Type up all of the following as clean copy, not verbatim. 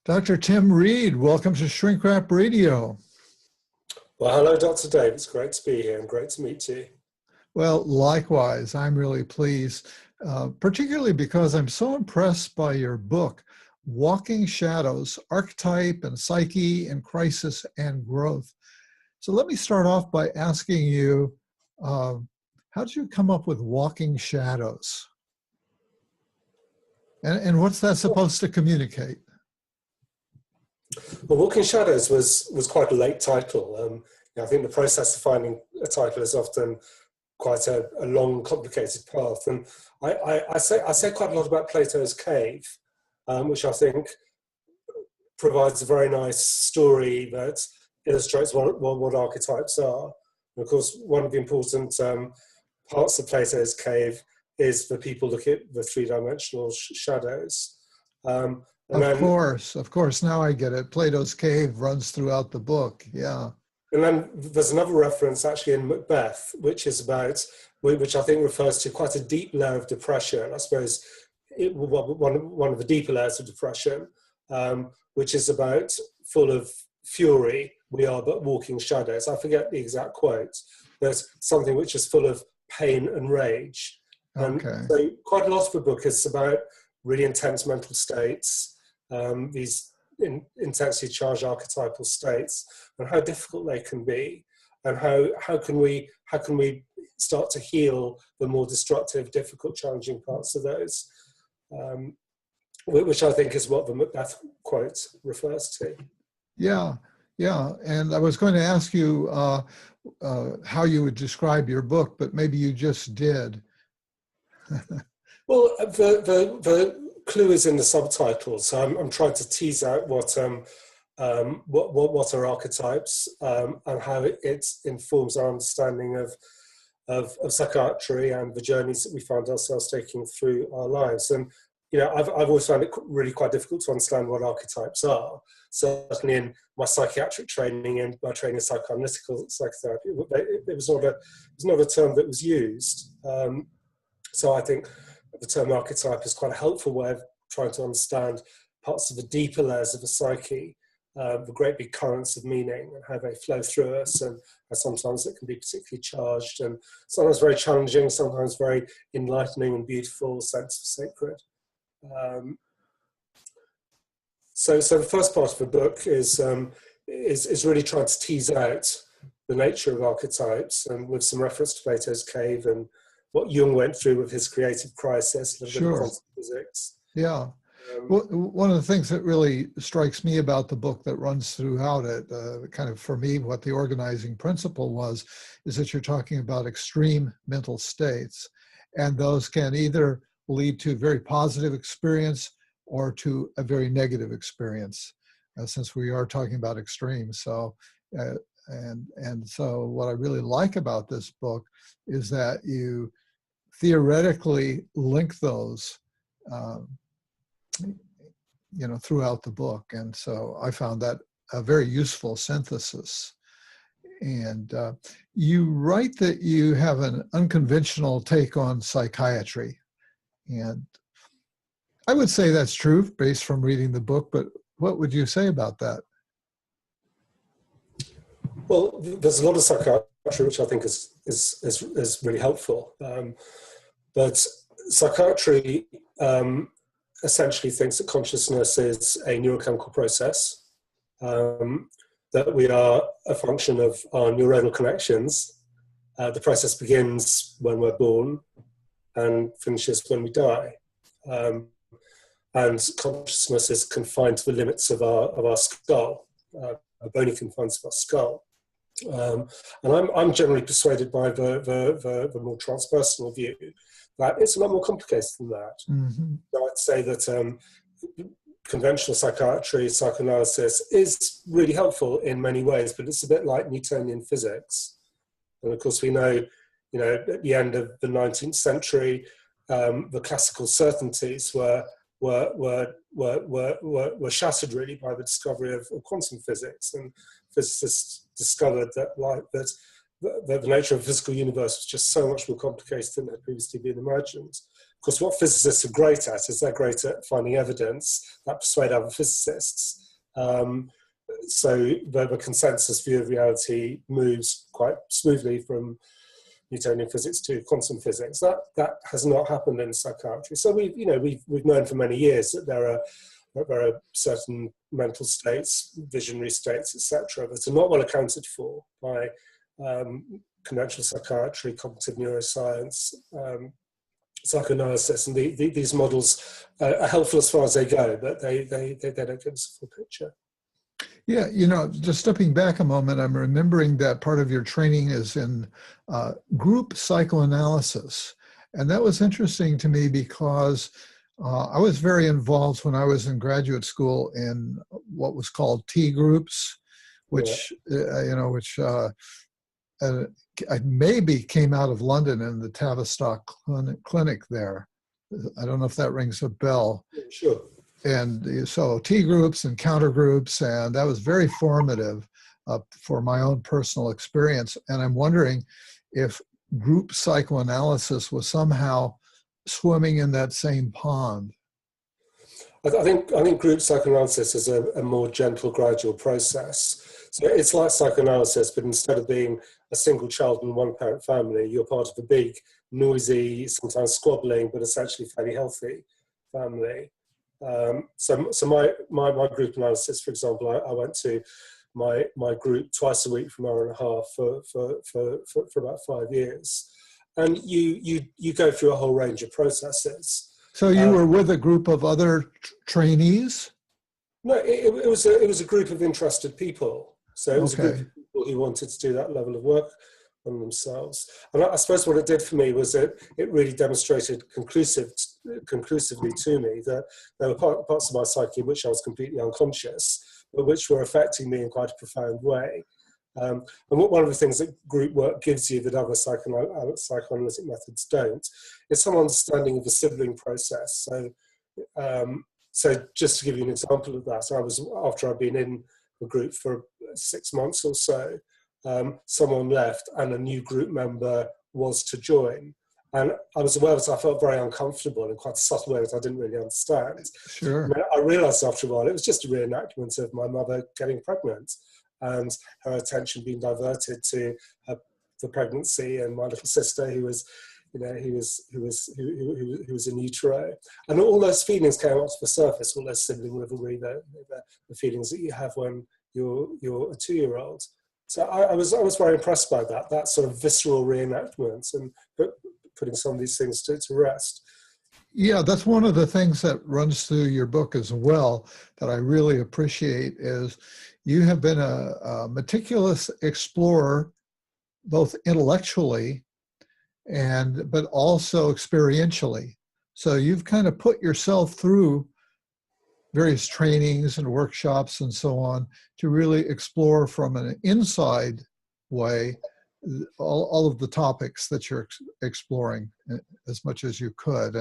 Dr. Tim Reed, welcome to Shrink Wrap Radio. Well, hello, Dr. Dave. It's great to be here and great to meet you. Well, likewise, I'm really pleased, particularly because I'm so impressed by your book, Walking Shadows, Archetype and Psyche in Crisis and Growth. So let me start off by asking you, how did you come up with Walking Shadows? And what's that supposed to communicate? Well, Walking Shadows was quite a late title. I think the process of finding a title is often quite a long, complicated path. And I say quite a lot about Plato's cave, which I think provides a very nice story that illustrates what archetypes are. And of course, one of the important parts of Plato's cave is that people look at the three-dimensional shadows. Of course. Now I get it. Plato's cave runs throughout the book. Yeah. And then there's another reference actually in Macbeth, which I think refers to quite a deep layer of depression. I suppose one of the deeper layers of depression, which is about full of fury. We are but walking shadows. I forget the exact quote. There's something which is full of pain and rage. And so quite a lot of the book is about really intense mental states, these intensely charged archetypal states, and how difficult they can be, and how can we start to heal the more destructive, difficult, challenging parts of those, which I think is what the Macbeth quote refers to. Yeah. And I was going to ask you how you would describe your book, but maybe you just did. Well, the clue is in the subtitles. So I'm trying to tease out what are archetypes and how it informs our understanding of psychiatry and the journeys that we find ourselves taking through our lives. And I've always found it really quite difficult to understand what archetypes are. Certainly in my psychiatric training and my training in psychoanalytical psychotherapy, it was not a term that was used. So I think the term archetype is quite a helpful way of trying to understand parts of the deeper layers of the psyche, the great big currents of meaning and how they flow through us, and sometimes it can be particularly charged and sometimes very challenging, sometimes very enlightening and beautiful, sense of sacred. So the first part of the book is really trying to tease out the nature of archetypes, and with some reference to Plato's cave and what Jung went through with his creative crisis, a little bit of quantum physics. Yeah. Well, one of the things that really strikes me about the book that runs throughout it, kind of for me, what the organizing principle was, is that you're talking about extreme mental states, and those can either lead to a very positive experience or to a very negative experience, since we are talking about extremes. So, and so what I really like about this book is that you theoretically link those, throughout the book. And so I found that a very useful synthesis. And you write that you have an unconventional take on psychiatry. And I would say that's true based from reading the book, but what would you say about that? Well, there's a lot of psychiatry which I think is really helpful. But psychiatry essentially thinks that consciousness is a neurochemical process, that we are a function of our neuronal connections. The process begins when we're born and finishes when we die. And consciousness is confined to the limits of our skull, bony confines of our skull. And I'm generally persuaded by the more transpersonal view that it's a lot more complicated than that. Mm-hmm. So I'd say that conventional psychiatry, psychoanalysis is really helpful in many ways, but it's a bit like Newtonian physics. And of course, we know, at the end of the 19th century, the classical certainties were shattered really by the discovery of quantum physics, and physicists discovered that the nature of the physical universe was just so much more complicated than had previously been imagined. course, what physicists are great at is they're great at finding evidence that persuade other physicists. So the consensus view of reality moves quite smoothly from Newtonian physics to quantum physics. That has not happened in psychiatry. So we've known for many years that there are certain mental states, visionary states, etc., that are not well accounted for by conventional psychiatry, cognitive neuroscience, psychoanalysis, and these models are helpful as far as they go, but they don't give us a full picture. Yeah, just stepping back a moment, I'm remembering that part of your training is in group psychoanalysis. And that was interesting to me because I was very involved when I was in graduate school in what was called T groups, which, I maybe came out of London in the Tavistock clinic there. I don't know if that rings a bell. Sure. And so T groups and counter groups, and that was very formative for my own personal experience. And I'm wondering if group psychoanalysis was somehow swimming in that same pond. I think group psychoanalysis is a more gentle, gradual process. So it's like psychoanalysis, but instead of being a single child in one parent family, you're part of a big, noisy, sometimes squabbling, but essentially fairly healthy family. So my group analysis, for example, I went to my group twice a week for an hour and a half for about 5 years, and you go through a whole range of processes. So you were with a group of other trainees? No, it was a group of interested people. So it was a group of people who wanted to do that level of work on themselves. And I suppose what it did for me was it really demonstrated conclusively to me that there were parts of my psyche in which I was completely unconscious, but which were affecting me in quite a profound way. And one of the things that group work gives you that other psychoanalytic methods don't is some understanding of the sibling process. So just to give you an example of that, after I'd been in the group for 6 months or so, someone left and a new group member was to join. And I was aware that I felt very uncomfortable in quite a subtle way that I didn't really understand. Sure. I realized after a while it was just a reenactment of my mother getting pregnant and her attention being diverted to the pregnancy and my little sister who was in utero. And all those feelings came up to the surface, all those sibling rivalry, the feelings that you have when you're a 2-year-old. So I was very impressed by that sort of visceral reenactment and putting some of these things to rest. Yeah, that's one of the things that runs through your book as well that I really appreciate is you have been a meticulous explorer, both intellectually but also experientially. So you've kind of put yourself through various trainings and workshops and so on to really explore from an inside way all of the topics that you're exploring as much as you could.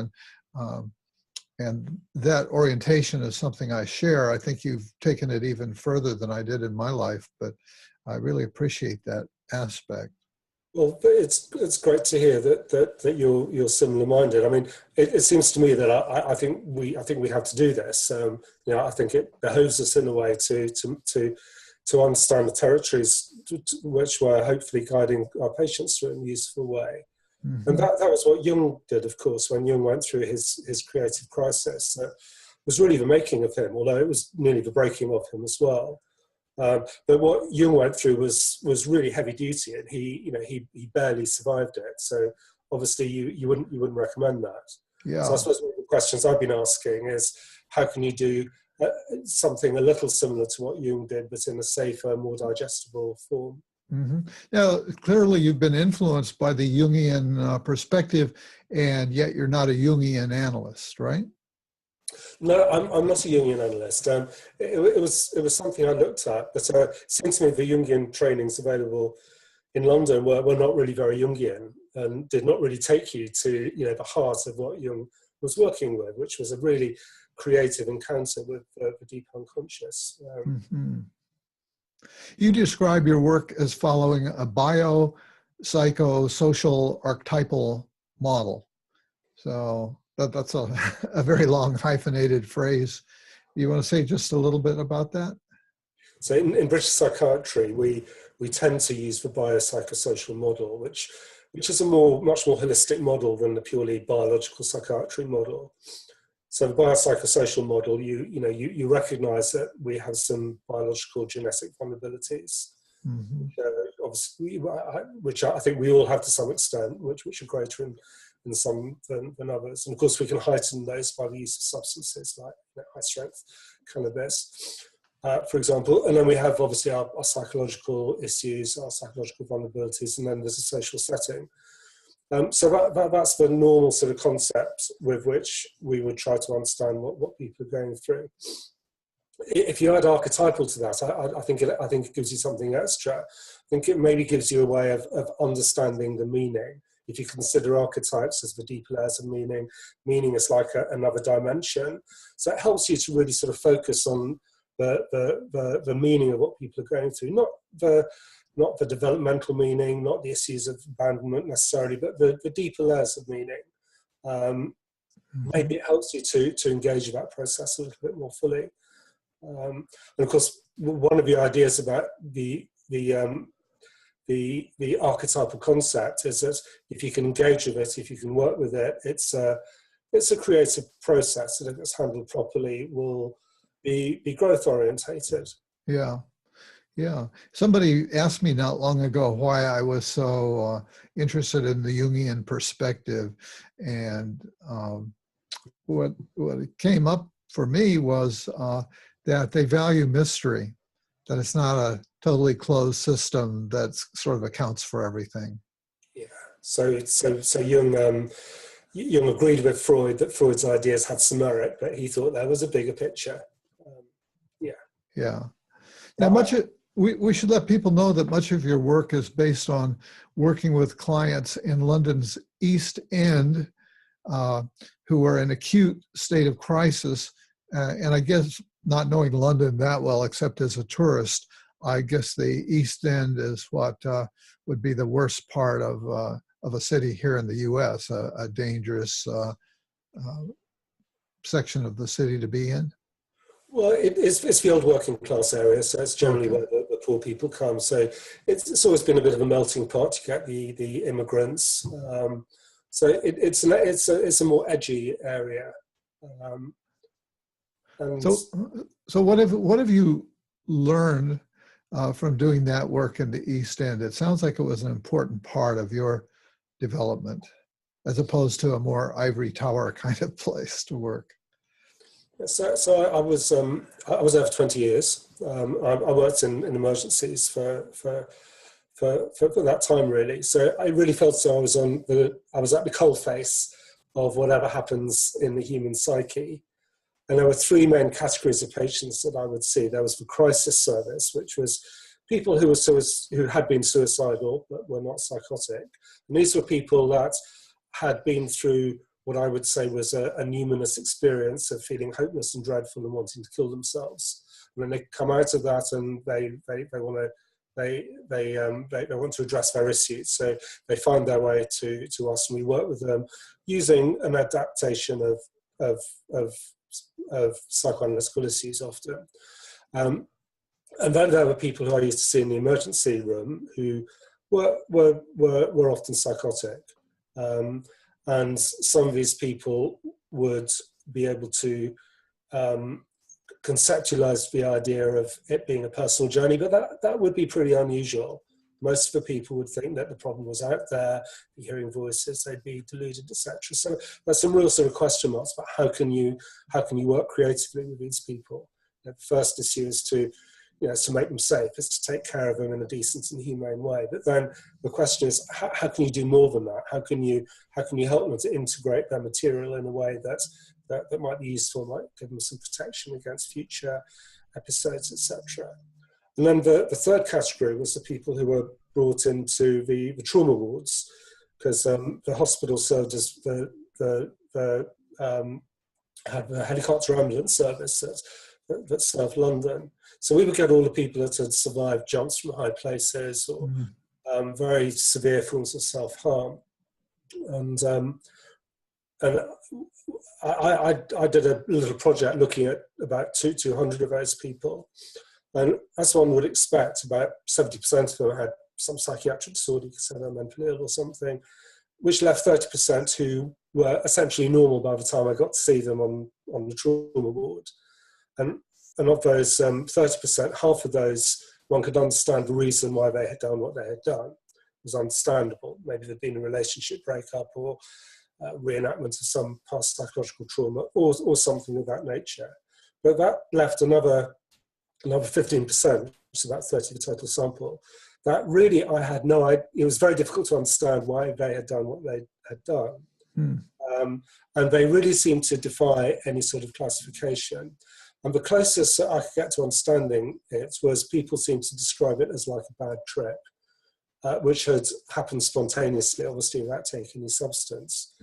And that orientation is something I share. I think you've taken it even further than I did in my life, but I really appreciate that aspect. Well, it's great to hear that you're similar minded. I mean, it seems to me that I think we have to do this. I think it behoves us in a way to understand the territories which we're hopefully guiding our patients through in a useful way. Mm-hmm. And that was what Jung did, of course, when Jung went through his creative crisis. That was really the making of him, although it was nearly the breaking of him as well. But what Jung went through was really heavy duty, and he barely survived it. So obviously you wouldn't recommend that. Yeah. So I suppose one of the questions I've been asking is how can you do something a little similar to what Jung did, but in a safer, more digestible form? Mm-hmm. Now, clearly you've been influenced by the Jungian perspective, and yet you're not a Jungian analyst, right? No, I'm not a Jungian analyst. It was something I looked at, but it seemed to me the Jungian trainings available in London were not really very Jungian and did not really take you to the heart of what Jung was working with, which was a really creative encounter with the deep unconscious. Mm-hmm. You describe your work as following a bio-psychosocial archetypal model. So That's a very long hyphenated phrase. You want to say just a little bit about that? So in British psychiatry, we tend to use the biopsychosocial model, which is a much more holistic model than the purely biological psychiatry model. So the biopsychosocial model, you recognise that we have some biological genetic vulnerabilities, Mm-hmm. obviously, which I think we all have to some extent, which are greater in some than others. And of course, we can heighten those by the use of substances like high strength cannabis, for example. And then we have obviously our psychological issues, our psychological vulnerabilities, and then there's a social setting. So that's the normal sort of concept with which we would try to understand what people are going through. If you add archetypal to that, I think it gives you something extra. I think it maybe gives you a way of understanding the meaning. If you consider archetypes as the deep layers of meaning, meaning is like another dimension. So it helps you to really sort of focus on the meaning of what people are going through, not the developmental meaning, not the issues of abandonment necessarily, but the deeper layers of meaning. Maybe it helps you to engage with that process a little bit more fully. And of course, one of the ideas about the archetypal concept is that if you can engage with it, if you can work with it, it's a creative process, and if it's handled properly, will be growth orientated. Yeah. Yeah. Somebody asked me not long ago why I was so interested in the Jungian perspective. And what came up for me was that they value mystery, that it's not a totally closed system that sort of accounts for everything. Yeah. So Jung agreed with Freud that Freud's ideas had some merit, but he thought there was a bigger picture. Yeah. Now, we should let people know that much of your work is based on working with clients in London's East End who are in acute state of crisis. And I guess not knowing London that well, except as a tourist, I guess the East End is what would be the worst part of a city here in the U.S., a dangerous section of the city to be in. Well, it's the old working class area, so it's generally where the poor people come. So it's always been a bit of a melting pot to get the immigrants. So it's a more edgy area. So what have you learned from doing that work in the East End? It sounds like it was an important part of your development, as opposed to a more ivory tower kind of place to work. So I was there for 20 years. I worked in emergencies for that time, really. So I really felt I was at the coalface of whatever happens in the human psyche. And there were three main categories of patients that I would see. There was the crisis service, which was people who had been suicidal but were not psychotic. And these were people that had been through what I would say was a numinous experience of feeling hopeless and dreadful and wanting to kill themselves. And then they come out of that and they want to address their issues. So they find their way to us, and we work with them using an adaptation of psychoanalytical issues often. And then there were people who I used to see in the emergency room who were often psychotic. And some of these people would be able to conceptualize the idea of it being a personal journey, but that would be pretty unusual. Most of the people would think that the problem was out there, be hearing voices, they'd be deluded, etc. So there's some real sort of question marks about how can you work creatively with these people. The first issue is to make them safe, is to take care of them in a decent and humane way. But then the question is, how can you do more than that? How can you help them to integrate their material in a way that might be useful, might give them some protection against future episodes, etc. And then the third category was the people who were brought into the trauma wards, because the hospital served as had the helicopter ambulance service that served London. So we would get all the people that had survived jumps from high places or very severe forms of self-harm. And and I did a little project looking at about 200 of those people. And as one would expect, about 70% of them had some psychiatric disorder, you could say they're mentally ill or something, which left 30% who were essentially normal by the time I got to see them on the trauma ward. And of those 30%, half of those, one could understand the reason why they had done what they had done. It was understandable. Maybe there'd been a relationship breakup or reenactment of some past psychological trauma or something of that nature. But that left another 15%, which is about 30 of the total sample, that really I had no idea. It was very difficult to understand why they had done what they had done. And they really seemed to defy any sort of classification. And the closest that I could get to understanding it was people seemed to describe it as like a bad trip, which had happened spontaneously, obviously without taking any substance.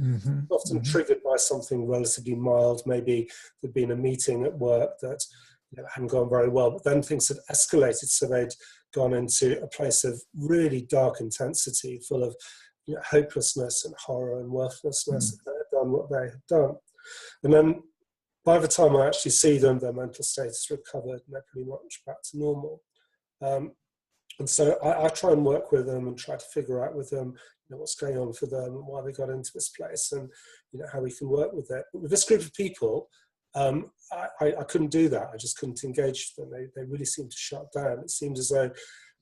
Often triggered by something relatively mild. Maybe there'd been a meeting at work that hadn't gone very well, but then things had escalated, so they'd gone into a place of really dark intensity, full of hopelessness and horror and worthlessness. They had done what they had done. And then by the time I actually see them, their mental state is recovered and they're pretty much back to normal. And so I try and work with them and try to figure out with them what's going on for them and why they got into this place, and how we can work with it. But with this group of people, I couldn't do that. I just couldn't engage them. They really seemed to shut down. It seemed as though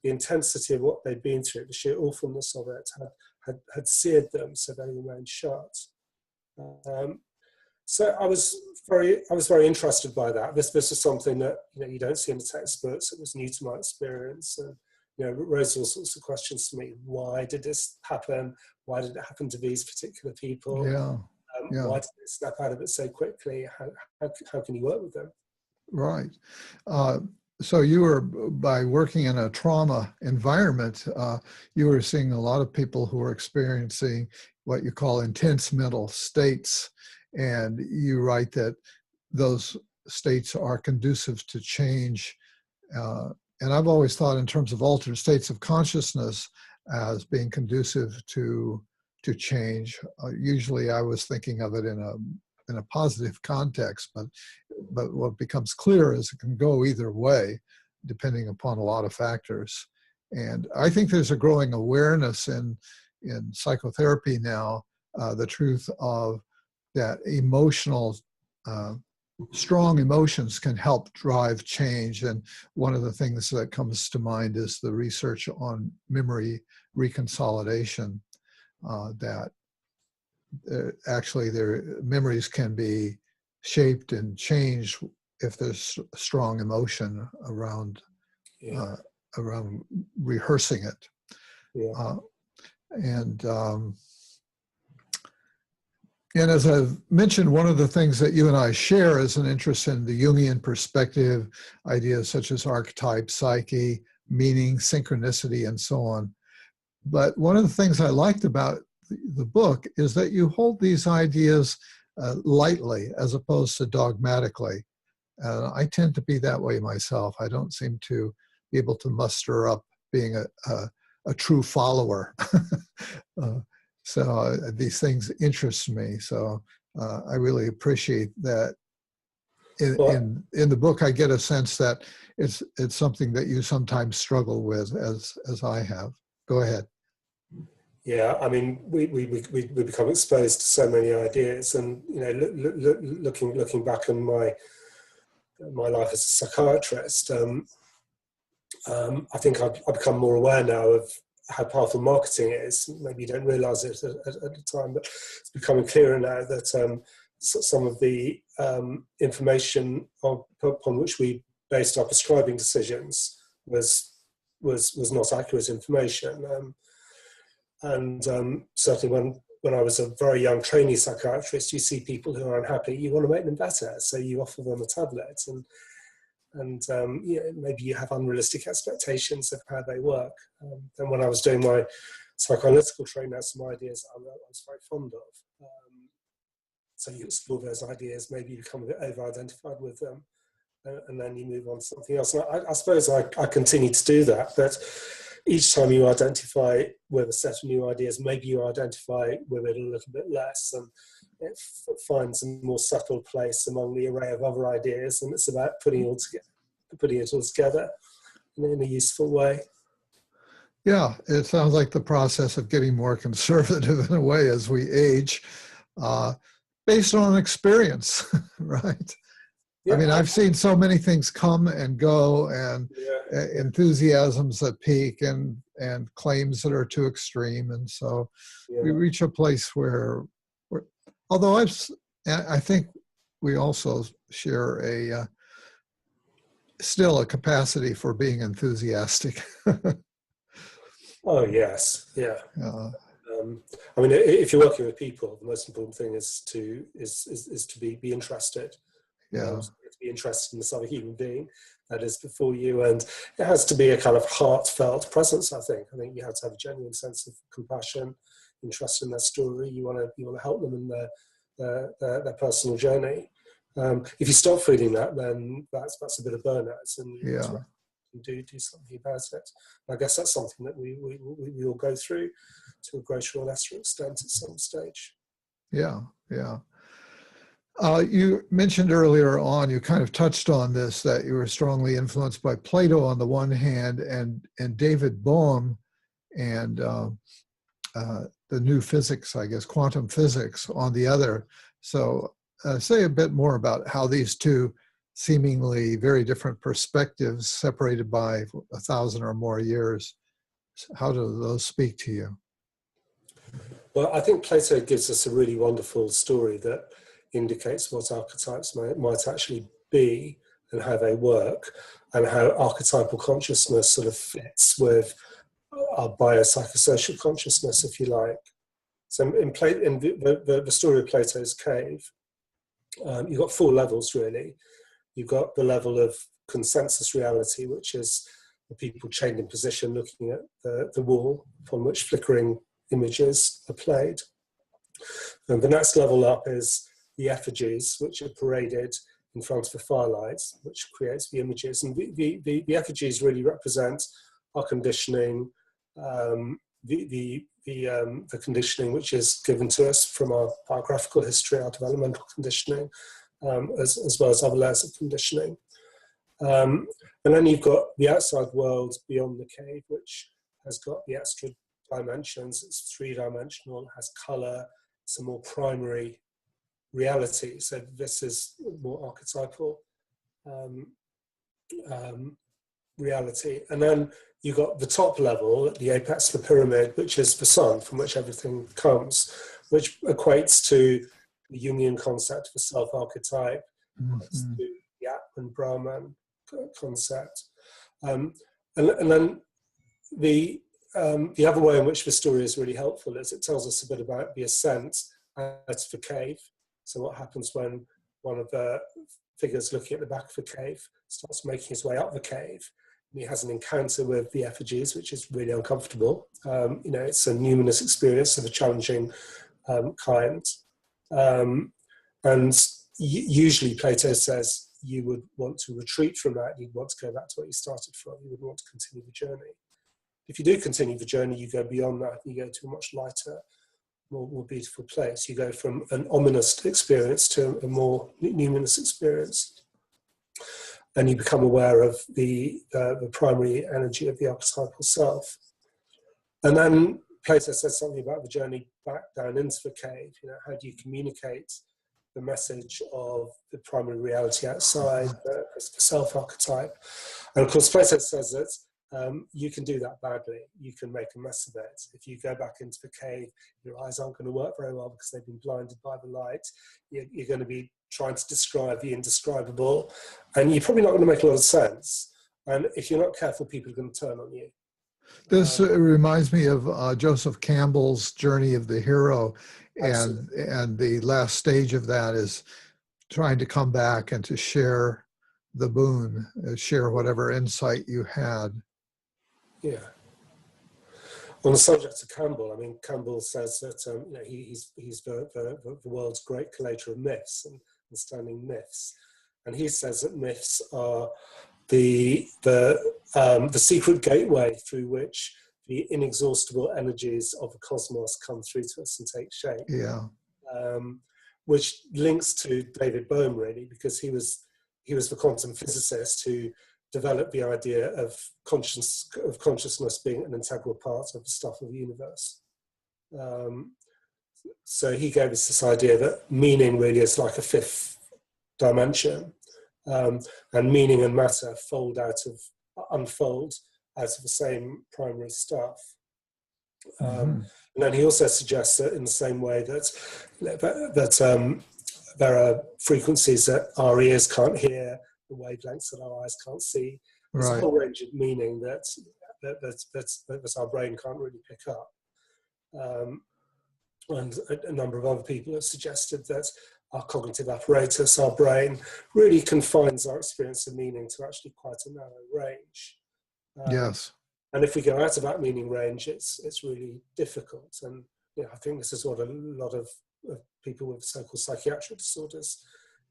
the intensity of what they'd been through, the sheer awfulness of it, had seared them, so they remained shut. So I was very interested by that. This was something that you don't see in the textbooks. It was new to my experience, and raised all sorts of questions to me. Why did this happen? Why did it happen to these particular people? Why did they snap out of it so quickly? How can you work with them? Right. So you were, by working in a trauma environment, you were seeing a lot of people who were experiencing what you call intense mental states. And you write that those states are conducive to change. And I've always thought in terms of altered states of consciousness as being conducive to change. Usually I was thinking of it in a positive context, but what becomes clear is it can go either way, depending upon a lot of factors. And I think there's a growing awareness in psychotherapy now, the truth of that emotional, strong emotions can help drive change. And one of the things that comes to mind is the research on memory reconsolidation, that actually their memories can be shaped and changed if there's strong emotion around rehearsing it. And as I've mentioned, one of the things that you and I share is an interest in the Jungian perspective, ideas such as archetype, psyche, meaning, synchronicity, and so on. But one of the things I liked about the book is that you hold these ideas lightly as opposed to dogmatically. I tend to be that way myself. I don't seem to be able to muster up being a true follower. So these things interest me. So I really appreciate that. In the book, I get a sense that it's something that you sometimes struggle with, as I have. Go ahead. Yeah, I mean, we become exposed to so many ideas, and looking back on my life as a psychiatrist, I think I've become more aware now of how powerful marketing is. Maybe you don't realize it at the time, but it's becoming clearer now that some of the information upon which we based our prescribing decisions was not accurate information. Certainly when I was a very young trainee psychiatrist, you see people who are unhappy, you want to make them better, so you offer them a tablet, and maybe you have unrealistic expectations of how they work. Then when I was doing my psychoanalytical training, I had some ideas I was very fond of. So you explore those ideas, maybe you become a bit over-identified with them, and then you move on to something else. And I suppose I continue to do that, but each time you identify with a set of new ideas, maybe you identify with it a little bit less, and it finds a more subtle place among the array of other ideas, and it's about putting it all together in a useful way. Yeah, it sounds like the process of getting more conservative in a way as we age, based on experience, right? Yeah, I mean, I've seen so many things come and go, and enthusiasms that peak, and claims that are too extreme, and so we reach a place where although I think we also share still a capacity for being enthusiastic. Oh yes, yeah. I mean, if you're working with people, the most important thing is to be interested. Yeah. To be interested in this other human being that is before you, and it has to be a kind of heartfelt presence. I think you have to have a genuine sense of compassion, interest in their story. You want to help them in their personal journey. If you stop feeling that, then that's a bit of burnout, and you need to do something about it. And I guess that's something that we all go through to a greater or lesser extent at some stage. Yeah. You mentioned earlier on, you kind of touched on this, that you were strongly influenced by Plato on the one hand, and David Bohm and the new physics, I guess, quantum physics on the other. So say a bit more about how these two seemingly very different perspectives, separated by 1,000 or more years, how do those speak to you? Well, I think Plato gives us a really wonderful story that indicates what archetypes might actually be and how they work, and how archetypal consciousness sort of fits with our biopsychosocial consciousness, if you like. So in the story of Plato's cave, you've got 4 levels really. You've got the level of consensus reality, which is the people chained in position looking at the wall upon which flickering images are played. And the next level up is the effigies, which are paraded in front of the firelight, which creates the images. And the effigies really represent our conditioning, the conditioning which is given to us from our biographical history, our developmental conditioning, as well as other layers of conditioning. And then you've got the outside world beyond the cave, which has got the extra dimensions. It's 3-dimensional, has color, it's a more primary reality. So this is more archetypal reality. And then you've got the top level, at the apex of the pyramid, which is the sun, from which everything comes, which equates to the Jungian concept of a self-archetype, to the Atman Brahman concept. And then the other way in which the story is really helpful is it tells us a bit about the ascent out of the cave. So what happens when one of the figures looking at the back of the cave starts making his way up the cave, and he has an encounter with the effigies, which is really uncomfortable. It's a numinous experience of a challenging kind. And usually Plato says you would want to retreat from that, you'd want to go back to where you started from, you would want to continue the journey. If you do continue the journey, you go beyond that, you go to a much lighter, more beautiful place. You go from an ominous experience to a more numinous experience. And you become aware of the primary energy of the archetypal self. And then Plato says something about the journey back down into the cave. How do you communicate the message of the primary reality outside, the self-archetype? And of course, Plato says that you can do that badly. You can make a mess of it. If you go back into the cave, your eyes aren't going to work very well because they've been blinded by the light. You're going to be trying to describe the indescribable, and you're probably not going to make a lot of sense. And if you're not careful, people are going to turn on you. This reminds me of Joseph Campbell's Journey of the Hero, and the last stage of that is trying to come back and to share the boon, share whatever insight you had. Yeah. On the subject of Campbell, Campbell says that he's the world's great collator of myths and understanding myths, and he says that myths are the the secret gateway through which the inexhaustible energies of the cosmos come through to us and take shape. Yeah. Which links to David Bohm, really, because he was the quantum physicist who developed the idea of consciousness being an integral part of the stuff of the universe. So he gave us this idea that meaning really is like a fifth dimension, and meaning and matter unfold out of the same primary stuff. And then he also suggests that in the same way that there are frequencies that our ears can't hear, the wavelengths that our eyes can't see. There's a whole range of meaning that our brain can't really pick up. And a number of other people have suggested that our cognitive apparatus, our brain, really confines our experience of meaning to actually quite a narrow range. Yes. And if we go out of that meaning range, it's really difficult. And I think this is what a lot of people with so-called psychiatric disorders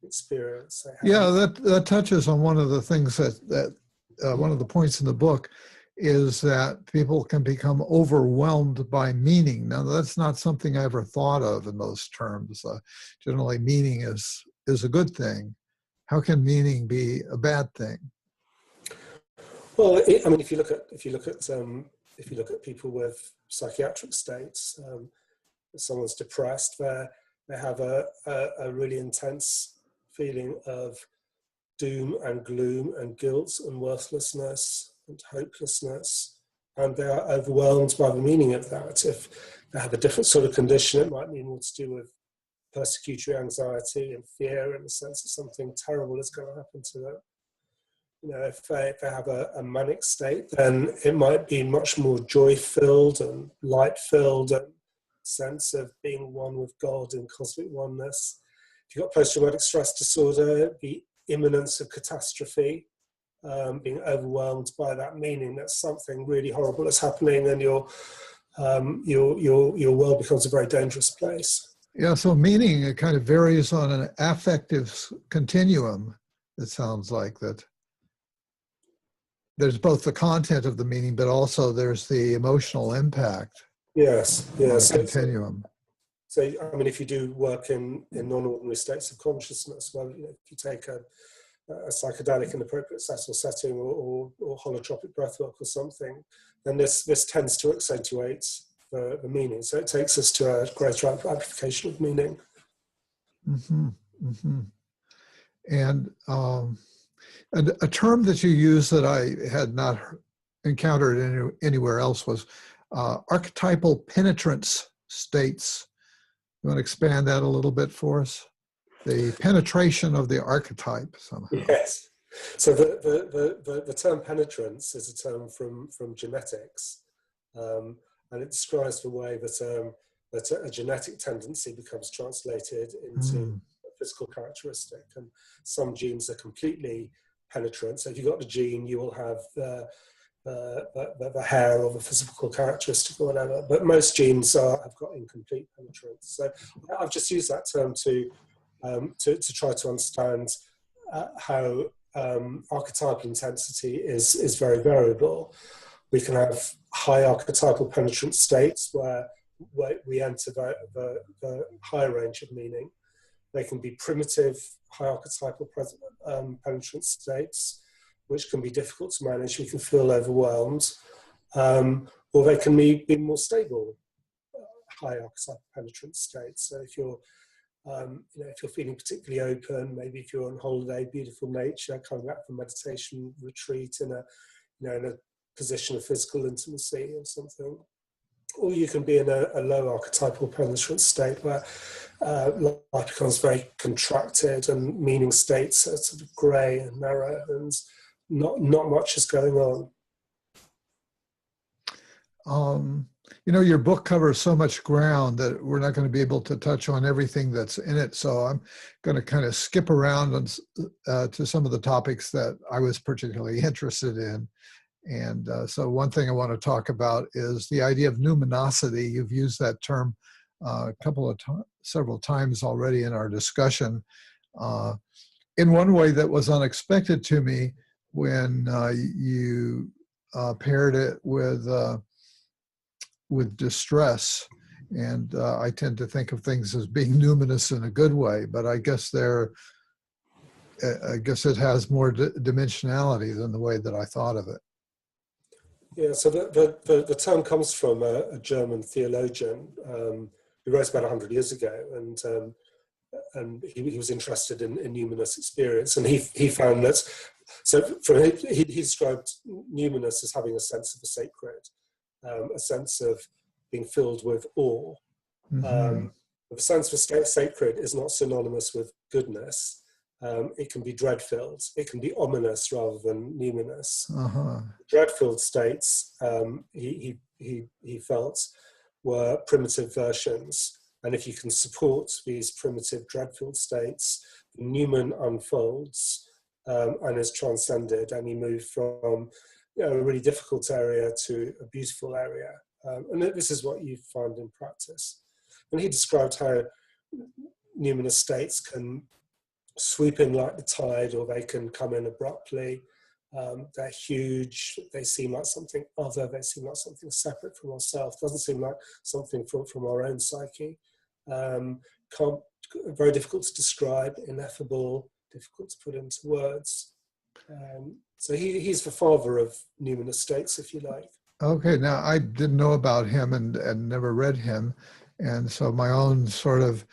experience. Yeah, that touches on one of the things that one of the points in the book is that people can become overwhelmed by meaning. Now, that's not something I ever thought of in those terms. Generally, meaning is a good thing. How can meaning be a bad thing? Well, I mean, if you look at people with psychiatric states, if someone's depressed, they have a really intense feeling of doom and gloom and guilt and worthlessness and hopelessness, and they are overwhelmed by the meaning of that. If they have a different sort of condition, it might mean more to do with persecutory anxiety and fear in the sense that something terrible is going to happen to them. If they have a manic state, then it might be much more joy-filled and light-filled and sense of being one with God and cosmic oneness. If you've got post-traumatic stress disorder, the imminence of catastrophe, being overwhelmed by that meaning that something really horrible is happening, and your world becomes a very dangerous place. Yeah, so meaning, it kind of varies on an affective continuum, it sounds like that. There's both the content of the meaning, but also there's the emotional impact. Yes. Continuum. So, I mean, if you do work in non-ordinary states of consciousness, well, if you take a psychedelic in appropriate setting or holotropic breathwork or something, then this tends to accentuate the meaning. So it takes us to a greater amplification of meaning. And a term that you use that I had not encountered anywhere else was archetypal penetrance states. You want to expand that a little bit for us? The penetration of the archetype somehow. Yes. So the term penetrance is a term from genetics, and it describes the way that a genetic tendency becomes translated into a physical characteristic. And some genes are completely penetrant. So if you've got the gene, you will have the hair or the physical characteristic or whatever. But most genes have got incomplete penetrance. So I've just used that term to try to understand how archetypal intensity is very variable. We can have high archetypal penetrant states where we enter the higher range of meaning. They can be primitive, high archetypal penetrant states, which can be difficult to manage. We can feel overwhelmed, or they can be more stable, high archetypal penetrant states. So if you're feeling particularly open, maybe if you're on holiday, beautiful nature, coming back from meditation retreat in a position of physical intimacy or something, or you can be in a low archetypal penetrant state where life becomes very contracted and meaning states are sort of grey and narrow and not much is going on. Your book covers so much ground that we're not going to be able to touch on everything that's in it. So I'm going to kind of skip around to some of the topics that I was particularly interested in. And so one thing I want to talk about is the idea of numinosity. You've used that term several times already in our discussion. In one way that was unexpected to me, when you paired it with distress. And I tend to think of things as being numinous in a good way, but I guess it has more dimensionality than the way that I thought of it. Yeah, so the term comes from a German theologian who wrote about 100 years ago, and he was interested in numinous experience, and he found that, so he described numinous as having a sense of the sacred, a sense of being filled with awe. Mm-hmm. The sense of sacred is not synonymous with goodness. It can be dread-filled. It can be ominous rather than numinous. Uh-huh. Dread-filled states, he felt, were primitive versions. And if you can support these primitive dread-filled states, the Numen unfolds and is transcended, and you move from a really difficult area to a beautiful area. And this is what you find in practice. And he described how numinous states can sweep in like the tide, or they can come in abruptly. They're huge. They seem like something other. They seem like something separate from ourselves. Doesn't seem like something from our own psyche. Very difficult to describe, ineffable, difficult to put into words. So he's the father of numinous states, if you like. Okay, now I didn't know about him and never read him. And so my own sort of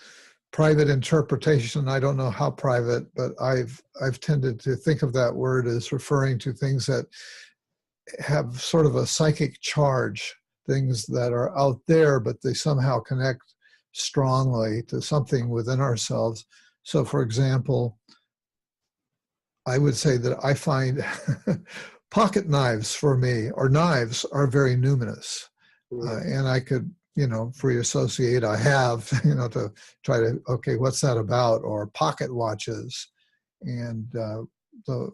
private interpretation, I don't know how private, but I've tended to think of that word as referring to things that have sort of a psychic charge, things that are out there, but they somehow connect strongly to something within ourselves. So for example, I would say that I find pocket knives for me, or knives, are very numinous. And I could, free associate, I have, to try to, okay, what's that about? Or pocket watches. And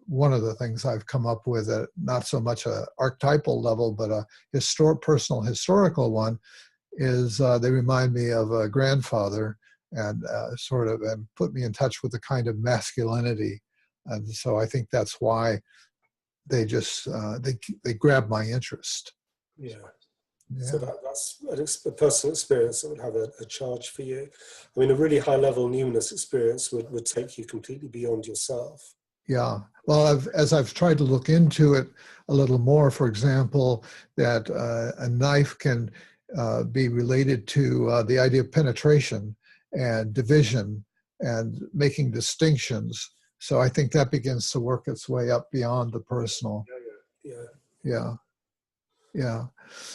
one of the things I've come up with, not so much an archetypal level, but a personal historical one, is they remind me of a grandfather, and and put me in touch with a kind of masculinity. And so I think that's why they just, they grab my interest. Yeah. So that's a personal experience that would have a charge for you. I mean, a really high-level numinous experience would take you completely beyond yourself. Yeah. Well, as I've tried to look into it a little more, for example, that a knife can be related to the idea of penetration and division and making distinctions. So I think that begins to work its way up beyond the personal. Yeah.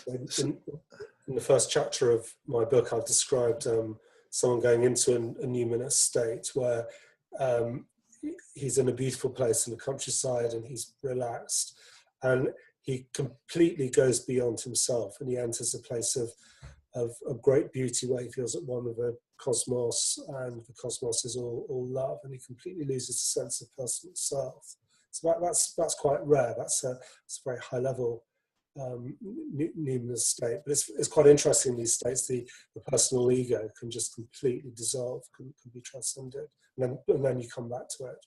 In the first chapter of my book, I've described someone going into a numinous state where he's in a beautiful place in the countryside and he's relaxed, and he completely goes beyond himself, and he enters a place of great beauty where he feels at one with the cosmos, and the cosmos is all love, and he completely loses a sense of personal self. So that's quite rare. It's a very high level numinous state, but it's quite interesting. These states, the personal ego can just completely dissolve, can be transcended, and then you come back to it.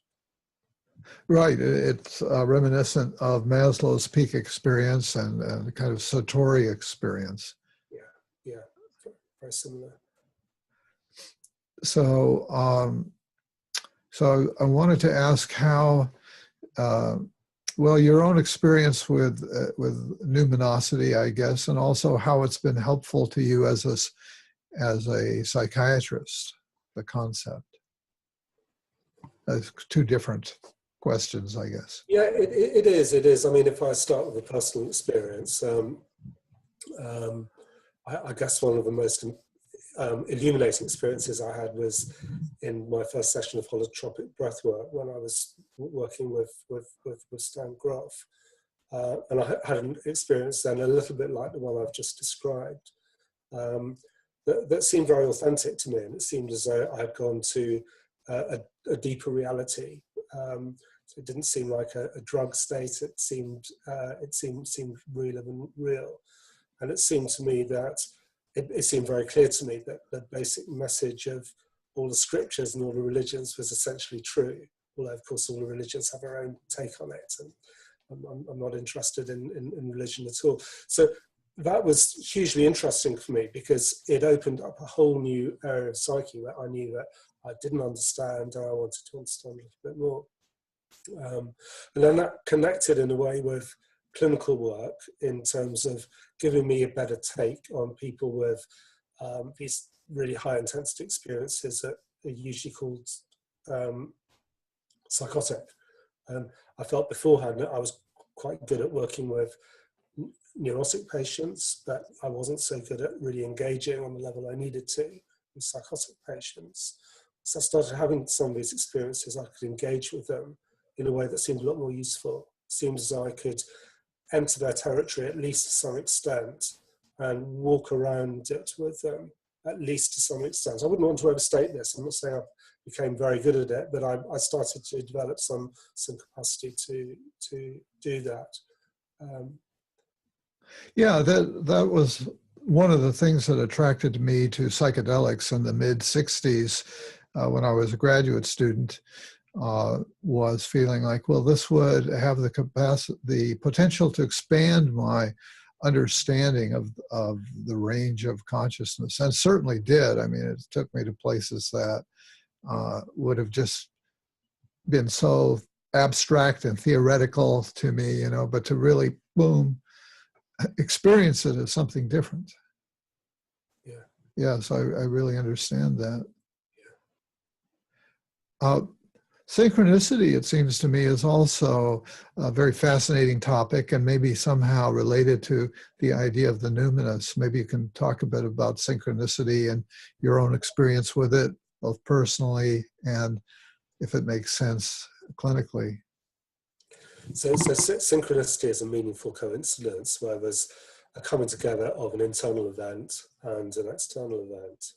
Right. It's reminiscent of Maslow's peak experience and the kind of Satori experience. Yeah, very similar. So, so I wanted to ask how, well, your own experience with numinosity, I guess, and also how it's been helpful to you as a psychiatrist, the concept. That's two different questions, I guess. Yeah, it is. I mean, if I start with a personal experience, I guess one of the most illuminating experiences I had was in my first session of holotropic breathwork when I was working with Stan Groff. And I had an experience then a little bit like the one I've just described, that seemed very authentic to me, and it seemed as though I had gone to a deeper reality. So it didn't seem like a drug state. It seemed realer than real, and it seemed to me that it seemed very clear to me that the basic message of all the scriptures and all the religions was essentially true. although of course all the religions have their own take on it, and I'm not interested in religion at all. So that was hugely interesting for me, because it opened up a whole new area of psyche that I knew that I didn't understand, and I wanted to understand a little bit more. And then that connected in a way with clinical work in terms of giving me a better take on people with these really high intensity experiences that are usually called psychotic. I felt beforehand that I was quite good at working with neurotic patients, but I wasn't so good at really engaging on the level I needed to with psychotic patients. So I started having some of these experiences. I could engage with them in a way that seemed a lot more useful. It seemed as though I could enter their territory at least to some extent and walk around it with them at least to some extent. I wouldn't want to overstate this. I'm not saying I became very good at it, but I started to develop some capacity to do that. Yeah, that was one of the things that attracted me to psychedelics in the mid-'60s when I was a graduate student, was feeling like, well, this would have the capacity, the potential to expand my understanding of the range of consciousness, and it certainly did. I mean, it took me to places that would have just been so abstract and theoretical to me, you know, but to really, boom, experience it as something different. Yeah. Yes, I really understand that. Synchronicity, it seems to me, is also a very fascinating topic, and maybe somehow related to the idea of the numinous. Maybe you can talk a bit about synchronicity and your own experience with it, both personally and, if it makes sense, clinically. So synchronicity is a meaningful coincidence where there's a coming together of an internal event and an external event.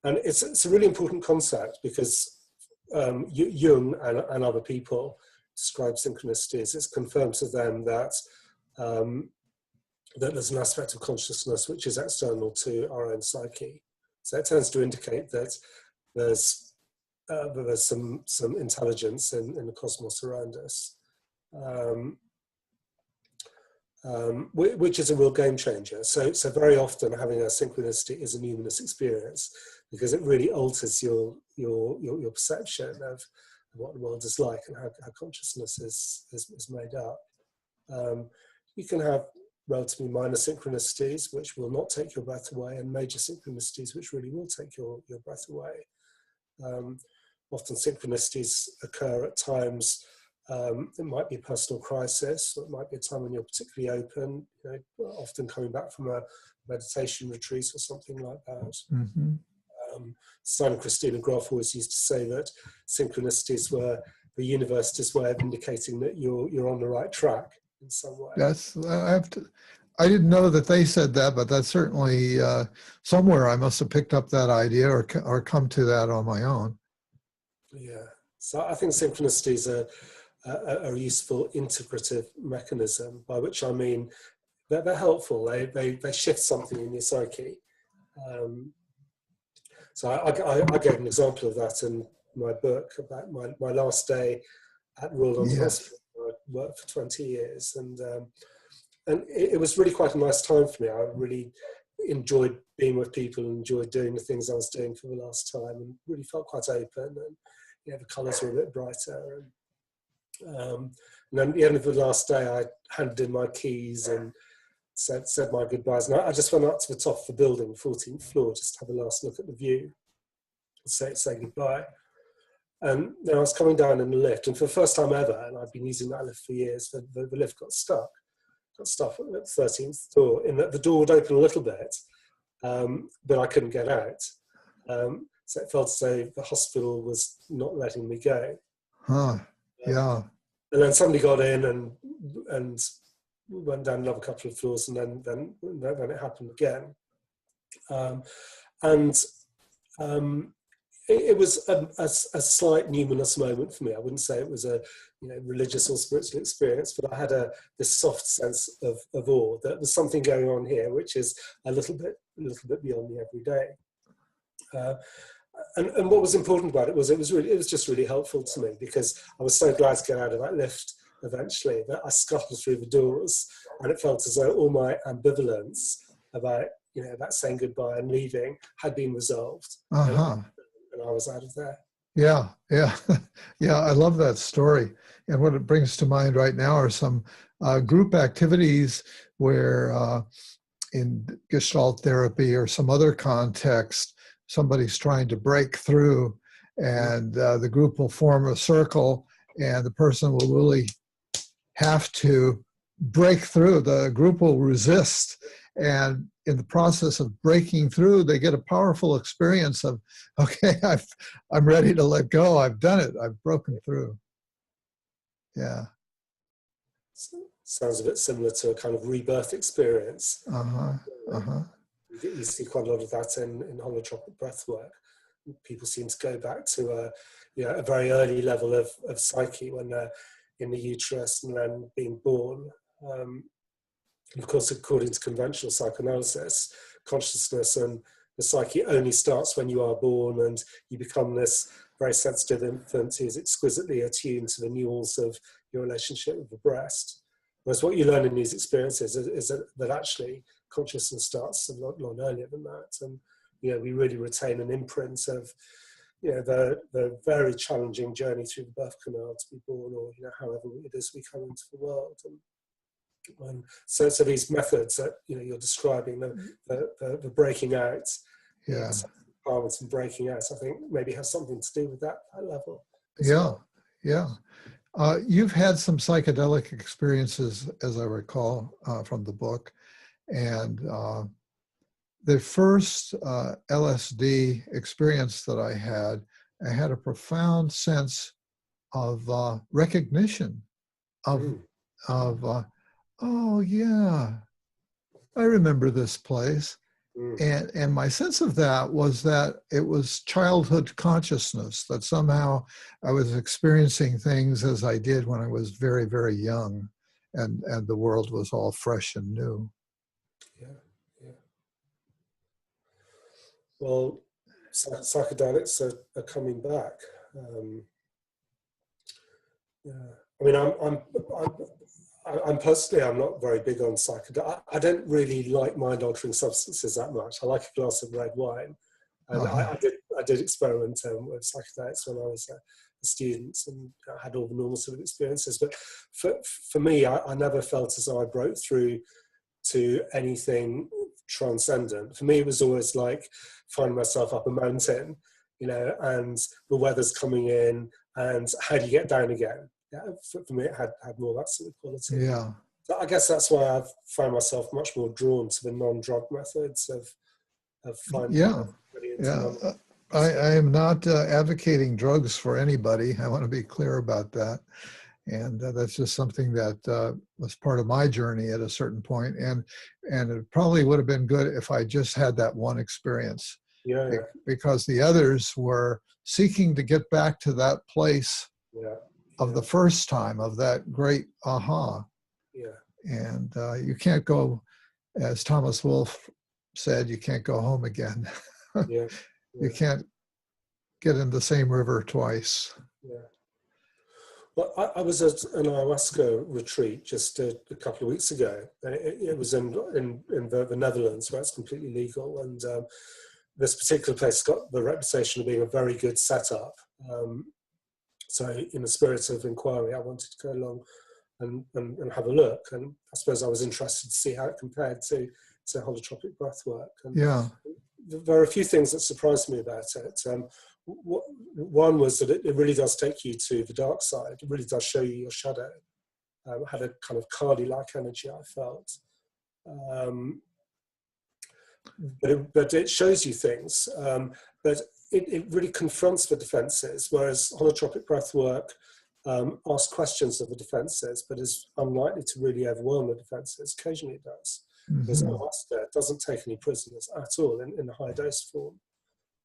And it's a really important concept, because Jung and other people describe synchronicities. It's confirmed to them that that there's an aspect of consciousness which is external to our own psyche. So it tends to indicate that there's some intelligence in the cosmos around us, which is a real game changer. So very often having a synchronicity is a numinous experience, because it really alters your perception of what the world is like and how consciousness is made up. You can have relatively minor synchronicities which will not take your breath away, and major synchronicities which really will take your breath away. Often synchronicities occur at times. It might be a personal crisis, or it might be a time when you're particularly open, you know, often coming back from a meditation retreat or something like that. Mm-hmm. Stein and Christina Groff always used to say that synchronicities were the university's way of indicating that you're on the right track in some way. Yes, I didn't know that they said that, but that's certainly somewhere I must have picked up that idea or come to that on my own. Yeah, so I think synchronicities are a useful integrative mechanism, by which I mean they're helpful. They shift something in your psyche. So I gave an example of that in my book about my last day at Royal London Hospital. I worked for 20 years, and it was really quite a nice time for me. I really enjoyed being with people, and enjoyed doing the things I was doing for the last time, and really felt quite open, and the colours were a bit brighter. And then at the end of the last day, I handed in my keys and said my goodbyes. And I just went up to the top of the building, 14th floor, just to have a last look at the view and say goodbye. And then I was coming down in the lift, and for the first time ever, and I've been using that lift for years, the lift got stuck at the 13th floor, in that the door would open a little bit, but I couldn't get out. So it felt as though the hospital was not letting me go. Huh. Yeah. And then somebody got in and went down another couple of floors, and then it happened again. It was a slight numinous moment for me. I wouldn't say it was a religious or spiritual experience, but I had this soft sense of awe that there's something going on here which is a little bit beyond the everyday. And what was important about it was it was just really helpful to me, because I was so glad to get out of that lift eventually that I scuttled through the doors, and it felt as though all my ambivalence about, you know, about saying goodbye and leaving had been resolved, Uh-huh. and I was out of there. Yeah, yeah, yeah. I love that story. And what it brings to mind right now are some group activities where in Gestalt therapy or some other context, somebody's trying to break through, and the group will form a circle, and the person will really have to break through. The group will resist, and in the process of breaking through, they get a powerful experience of, okay, I'm ready to let go. I've done it. I've broken through. Yeah. Sounds a bit similar to a kind of rebirth experience. Uh-huh. Uh-huh. You see quite a lot of that in holotropic breath work. People seem to go back to a very early level of psyche when they're in the uterus and then being born. Of course, according to conventional psychoanalysis, consciousness and the psyche only starts when you are born, and you become this very sensitive infant who is exquisitely attuned to the nuance of your relationship with the breast. Whereas what you learn in these experiences is that actually consciousness starts a lot earlier than that. And, you know, we really retain an imprint of, you know, the very challenging journey through the birth canal to be born, or, you know, however it is we come into the world. And so these methods that, you know, you're describing, the breaking out, Yeah. empowerment and breaking out, I think maybe has something to do with that level. Yeah. Well. Yeah. You've had some psychedelic experiences, as I recall, from the book. And the first LSD experience that I had a profound sense of recognition of oh yeah, I remember this place. And my sense of that was that it was childhood consciousness, that somehow I was experiencing things as I did when I was very, very young, and the world was all fresh and new. Yeah, yeah. Well, psychedelics are coming back. Yeah. I mean, I'm personally, I'm not very big on psychedelics. I don't really like mind-altering substances that much. I like a glass of red wine, and I did experiment with psychedelics when I was a student, and I had all the normal sort of experiences. But for me, I never felt as though I broke through to anything transcendent. For me, it was always like finding myself up a mountain, you know, and the weather's coming in, and how do you get down again? Yeah, for me, it had more that sort of quality. Yeah. So I guess that's why I've found myself much more drawn to the non-drug methods of finding. Yeah. I am not advocating drugs for anybody. I want to be clear about that. And that's just something that was part of my journey at a certain point. And it probably would have been good if I just had that one experience. Yeah. Because the others were seeking to get back to that place of the first time, of that great aha. Yeah. And you can't go, as Thomas Wolfe said, you can't go home again. Yeah. You can't get in the same river twice. Yeah. Well, I was at an ayahuasca retreat just a couple of weeks ago. It was in the Netherlands, where it's completely legal, and this particular place got the reputation of being a very good setup. So in the spirit of inquiry, I wanted to go along and have a look. And I suppose I was interested to see how it compared to holotropic breath work. And yeah. There are a few things that surprised me about it. One was that it really does take you to the dark side. It really does show you your shadow. It had a kind of Kali-like energy, I felt. But it shows you things. But it really confronts the defenses, whereas holotropic breath work asks questions of the defenses, but is unlikely to really overwhelm the defenses. Occasionally it does. Because ayahuasca doesn't take any prisoners at all in the high dose form.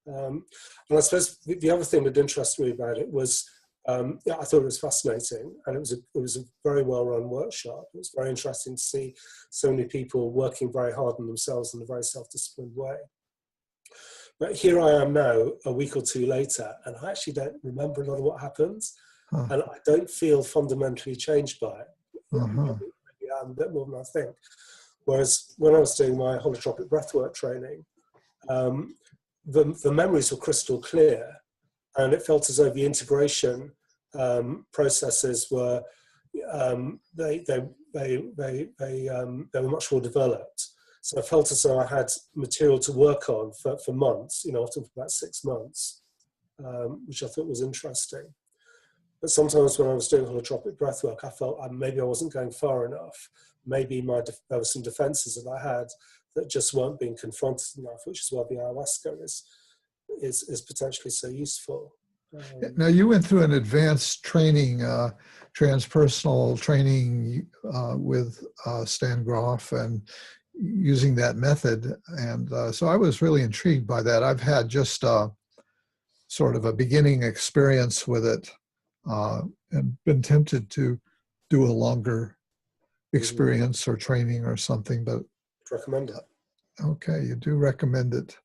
And I suppose the other thing that interested me about it was, I thought it was fascinating, and it was a very well run workshop. It was very interesting to see so many people working very hard on themselves in a very self-disciplined way. But here I am now, a week or two later, and I actually don't remember a lot of what happened, and I don't feel fundamentally changed by it. Maybe I'm a bit more than I think. Whereas when I was doing my holotropic breathwork training, the memories were crystal clear, and it felt as though the integration processes were they were much more developed. So I felt as though I had material to work on for months, often for about 6 months, which I thought was interesting. But sometimes when I was doing holotropic breathwork, I felt maybe I wasn't going far enough. Maybe there were some defenses that I had that just weren't being confronted enough, which is why the ayahuasca is potentially so useful. Now, you went through an advanced training, transpersonal training with Stan Grof, and using that method. And so I was really intrigued by that. I've had just sort of a beginning experience with it and been tempted to do a longer experience or training or something, but recommend it. Okay, you do recommend it.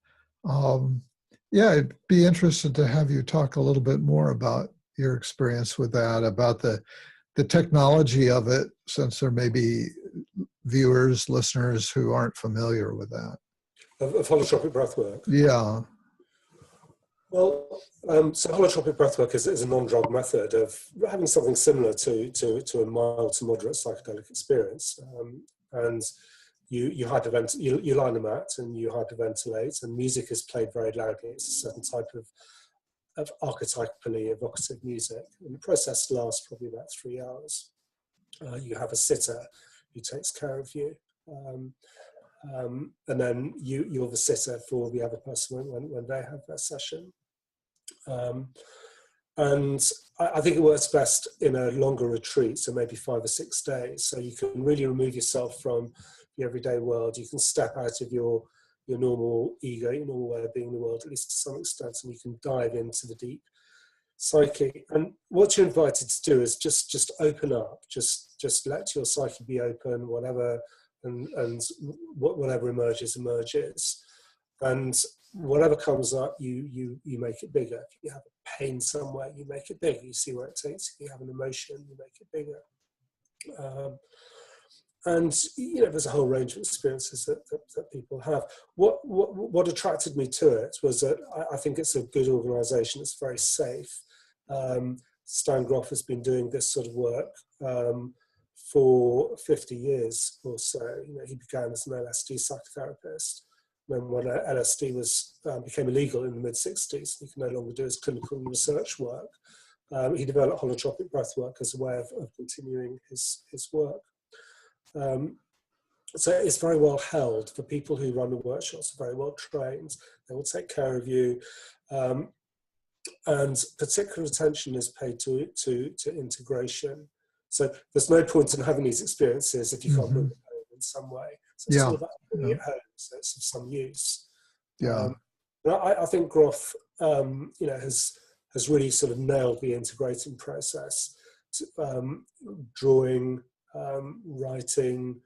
Yeah, I'd be interested to have you talk a little bit more about your experience with that, about the technology of it, since there may be viewers, listeners who aren't familiar with that. Of holotropic breathwork? Yeah. Well, so holotropic breathwork is a non-drug method of having something similar to a mild to moderate psychedelic experience. And you lie on a mat and you hyperventilate, and music is played very loudly. It's a certain type of archetypally evocative music. And the process lasts probably about 3 hours. You have a sitter who takes care of you. And then you're the sitter for the other person when they have their session. And I think it works best in a longer retreat, so maybe 5 or 6 days. So you can really remove yourself from the everyday world. You can step out of your normal ego, your normal way of being in the world, at least to some extent, and you can dive into the deep psyche. And what you're invited to do is just open up, just let your psyche be open, whatever, and whatever emerges. And whatever comes up, you make it bigger. If you have a pain somewhere, you make it bigger. You see where it takes you. If you have an emotion, you make it bigger. And there's a whole range of experiences that people have. What attracted me to it was that I think it's a good organisation. It's very safe. Stan Grof has been doing this sort of work for 50 years or so. He began as an LSD psychotherapist. Then when LSD became illegal in the mid-60s, he can no longer do his clinical research work. He developed holotropic breathwork as a way of continuing his work. So it's very well held. The people who run the workshops are very well trained. They will take care of you. And particular attention is paid to integration. So there's no point in having these experiences if you can't bring it home in some way. So it's all about bringing it home, so it's of some use. Yeah. I think Grof, has really sort of nailed the integrating process. Drawing, writing,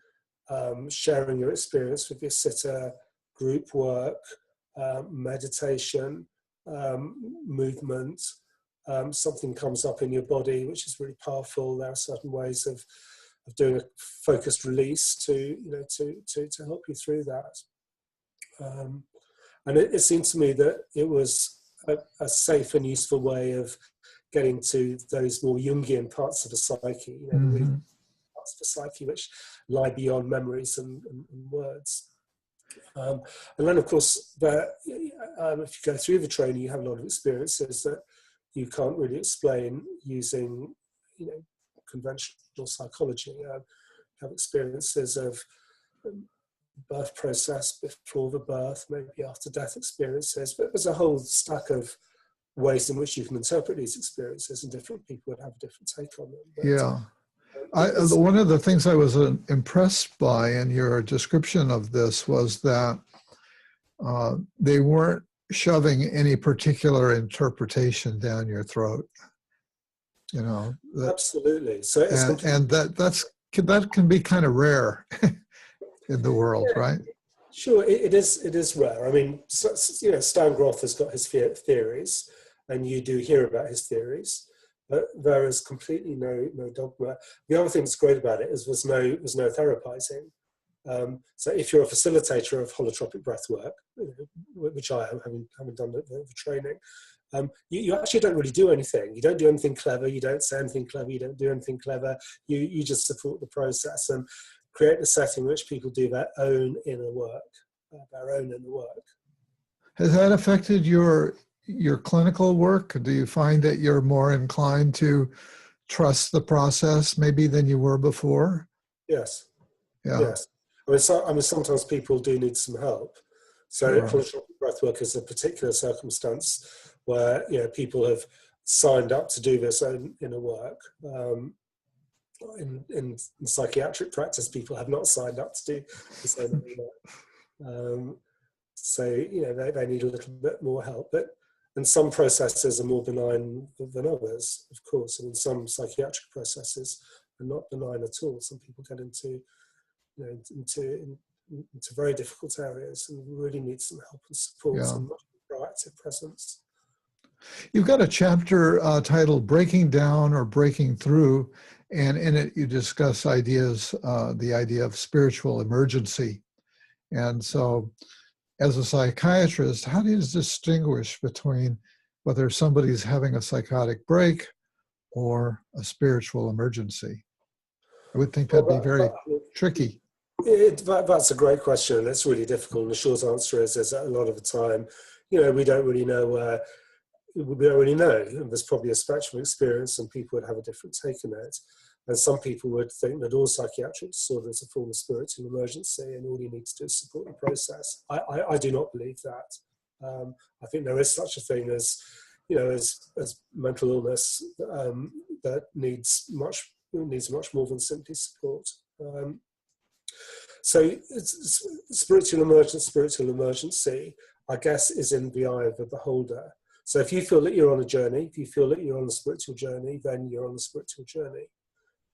sharing your experience with your sitter, group work, meditation, movement. Something comes up in your body which is really powerful. There are certain ways of doing a focused release to help you through that. And it seemed to me that it was a safe and useful way of getting to those more Jungian parts of the psyche, parts of the psyche which lie beyond memories and words. And then, of course, if you go through the training, you have a lot of experiences that you can't really explain using, conventional psychology. You have experiences of birth process before the birth, maybe after death experiences, but there's a whole stack of ways in which you can interpret these experiences, and different people would have a different take on them. But, one of the things I was impressed by in your description of this was that they weren't shoving any particular interpretation down your throat. Absolutely. So that can be kind of rare in the world, right? Sure, it is rare. I mean, Stan Groth has got his theories, and you do hear about his theories, but there is completely no dogma. The other thing that's great about it is there's no therapizing. So if you're a facilitator of holotropic breath work, which I am, having done the training, you actually don't really do anything. You don't do anything clever. You don't say anything clever. You don't do anything clever. You just support the process and create a setting in which people do their own inner work. Has that affected your clinical work? Do you find that you're more inclined to trust the process maybe than you were before? Yes. Yeah. Yes. I mean, sometimes people do need some help. So holotropic breathwork is a particular circumstance where people have signed up to do this own inner work. In psychiatric practice, people have not signed up to do this own inner work. So they need a little bit more help. And some processes are more benign than others, of course. And some psychiatric processes are not benign at all. Some people get into very difficult areas and really need some help and support and much more proactive presence. You've got a chapter titled Breaking Down or Breaking Through, and in it you discuss the idea of spiritual emergency. And so as a psychiatrist, how do you distinguish between whether somebody's having a psychotic break or a spiritual emergency? I would think that'd be very tricky. That's a great question, and it's really difficult. And the short answer is that a lot of the time, we don't really know. We don't really know. And there's probably a spectrum of experience, and people would have a different take on it. And some people would think that all psychiatric disorder is a form of spiritual emergency, and all you need to do is support the process. I do not believe that. I think there is such a thing as mental illness that needs much more than simply support. So spiritual emergency, I guess, is in the eye of the beholder. So if you feel that you're on a journey, if you feel that you're on a spiritual journey, then you're on a spiritual journey.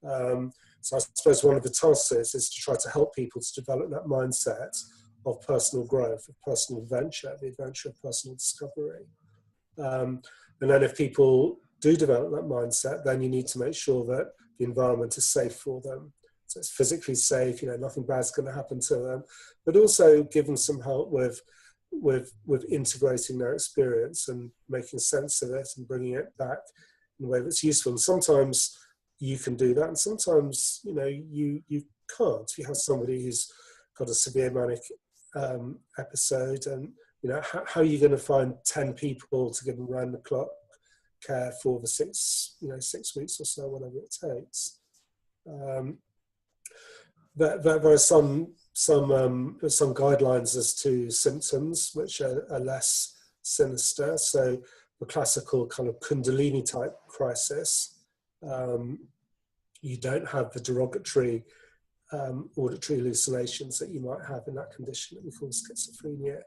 So I suppose one of the tasks is to try to help people to develop that mindset of personal growth, of personal adventure, the adventure of personal discovery. And then if people do develop that mindset, then you need to make sure that the environment is safe for them. So it's physically safe, nothing bad's going to happen to them, but also give them some help with integrating their experience and making sense of it and bringing it back in a way that's useful. And sometimes you can do that, and sometimes you can't. You have somebody who's got a severe manic episode, and how are you going to find 10 people to give them round the clock care for the 6 weeks or so, whatever it takes. There are some guidelines as to symptoms which are less sinister. So the classical kind of Kundalini type crisis, you don't have the derogatory auditory hallucinations that you might have in that condition that we call schizophrenia.